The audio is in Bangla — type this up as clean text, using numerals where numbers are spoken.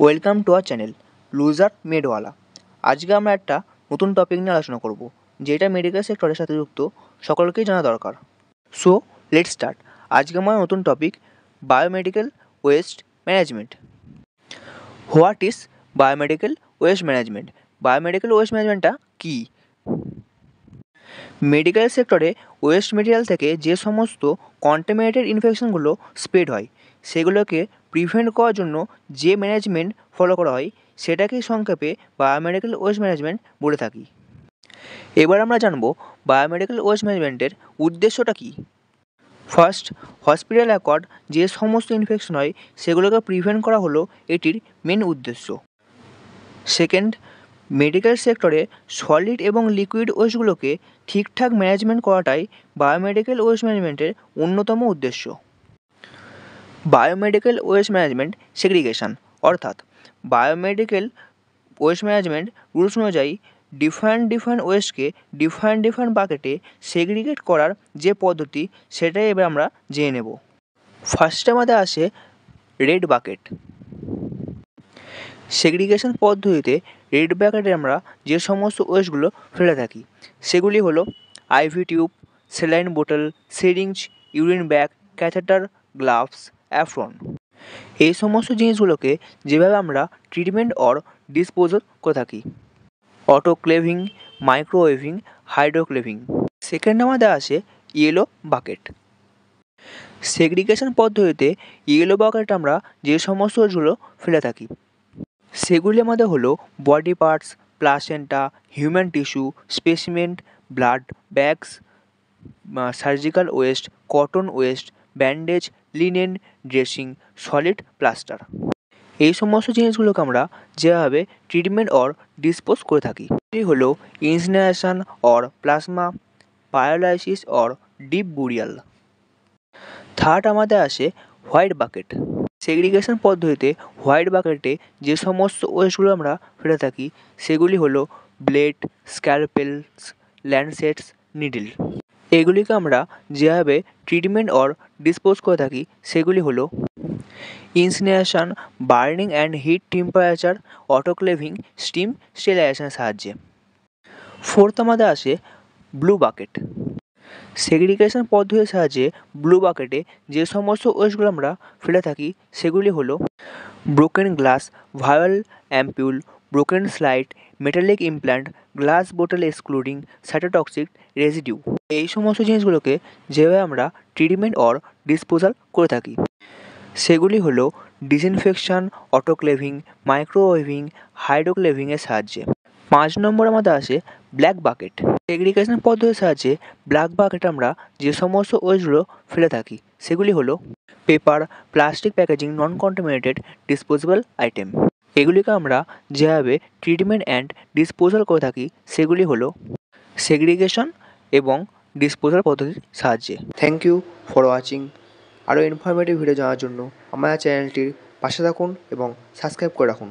Welcome to our channel loser মেডওয়ালা। আজকে আমরা একটা নতুন টপিক নিয়ে আলোচনা করব, যেটা মেডিকেল সেক্টরের সাথে যুক্ত সকলকেই জানা দরকার। So let's start. আজকে আমার নতুন topic biomedical waste management. What is biomedical waste management? Biomedical waste ম্যানেজমেন্টটা কী? মেডিকেল সেক্টরে ওয়েস্ট মেটেরিয়াল থেকে যে সমস্ত কন্টামিনেটেড ইনফেকশনগুলো স্প্রেড হয়, সেগুলোকে প্রিভেন্ট করার জন্য যে ম্যানেজমেন্ট ফলো করা হয় সেটাকেই সংক্ষেপে বায়োমেডিক্যাল ওয়েস্ট ম্যানেজমেন্ট বলে থাকি। এবার আমরা জানব বায়োমেডিক্যাল ওয়েস্ট ম্যানেজমেন্টের উদ্দেশ্যটা কী। ফার্স্ট, হসপিটাল অ্যাকর্ড যে সমস্ত ইনফেকশন হয় সেগুলোকে প্রিভেন্ট করা হলো এটির মেন উদ্দেশ্য। সেকেন্ড, মেডিকেল সেক্টরে সলিড এবং লিকুইড ওয়েস্টগুলোকে ঠিকঠাক ম্যানেজমেন্ট করাটাই বায়োমেডিক্যাল ওয়েস্ট ম্যানেজমেন্টের অন্যতম উদ্দেশ্য। বায়োমেডিক্যাল ওয়েস্ট ম্যানেজমেন্ট সেগ্রিগেশন, অর্থাৎ বায়োমেডিক্যাল ওয়েস্ট ম্যানেজমেন্ট রুলস অনুযায়ী ডিফারেন্ট ওয়েস্টকে ডিফারেন্ট বাকেটে সেগ্রিগেট করার যে পদ্ধতি, সেটাই এবার আমরা জেনে নেব। ফার্স্টে আমাদের আসে রেড বাকেট। সেগ্রিগেশন পদ্ধতিতে রেড বাকেটে আমরা যে সমস্ত ওয়েস্টগুলো ফেলে থাকি সেগুলি হলো আইভি টিউব, স্যালাইন বোতল, syringe, urine bag, catheter, gloves, apron. এই সমস্ত জিনিসগুলোকে যেভাবে আমরা ট্রিটমেন্ট অর ডিসপোজাল করে থাকি। Autoclaving, microwaving, হাইড্রোক্লেভিং। সেকেন্ড আমাদের আসে ইয়েলো বাকেট। সেগ্রিগেশন পদ্ধতিতে ইয়েলো বাকেটে আমরা যে সমস্ত ওয়েস্টগুলো ফেলে থাকি সেগুলি আমাদের হলো body parts, placenta, human tissue, specimen, blood bags, surgical West, cotton West, bandage, linen, dressing, solid plaster. এই সমস্ত জিনিসগুলোকে আমরা যেভাবে ট্রিটমেন্ট অর ডিসপোজ করে থাকি এটি হলো incineration or plasma, pyrolysis or deep burial. Third আমাদের আসে হোয়াইট বাকেট। সেগ্রিগেশন পদ্ধতিতে হোয়াইট বাকেটে যে সমস্ত ওয়েস্টগুলো আমরা ফেলে থাকি সেগুলি হলো ব্লেড, স্ক্যালপেলস, ল্যান্সেটস, নিডল। এগুলিকে আমরা যেভাবে ট্রিটমেন্ট অর ডিসপোজ করে থাকি সেগুলি হলো incineration, burning and heat temperature, autoclaving, steam স্টেরিলাইজেশনের সাহায্যে। ফোর্থ আমাদের আসে ব্লু বাকেট। সেগ্রিগেশন পদ্ধতির সাহায্যে ব্লু বাকেটে যে সমস্ত ওয়েস্টগুলো আমরা ফেলে থাকি সেগুলি হলো broken glass, vial ampoule, broken slide, metallic implant, glass বোতল এক্সক্লুডিং সাইটোটক্সিক রেজিডিউ। এই সমস্ত জিনিসগুলোকে যেভাবে আমরা ট্রিটমেন্ট অর ডিসপোজাল করে থাকি সেগুলি হলো ডিসইনফেকশন, অটোক্লেভিং, মাইক্রোওয়েভিং, হাইড্রোক্লেভিংয়ের সাহায্যে। 5 নম্বর আমাদের আসে ব্ল্যাক বাকেট। সেগ্রিগেশন পদ্ধতির সাহায্যে ব্ল্যাক বাকেটে আমরা যে সমস্ত ওয়েস্টগুলো ফেলে থাকি সেগুলি হলো পেপার, প্লাস্টিক প্যাকেজিং, নন কন্টামিনেটেড ডিসপোজেবল আইটেম। এগুলিকে আমরা যেভাবে ট্রিটমেন্ট অ্যান্ড ডিসপোজাল করে থাকি সেগুলি হলো সেগ্রিগেশন এবং ডিসপোজাল পদ্ধতির সাহায্যে। Thank you for watching. আরও ইনফরমেটিভ ভিডিও জানার জন্য আমার চ্যানেলটির পাশে থাকুন এবং সাবস্ক্রাইব করে রাখুন।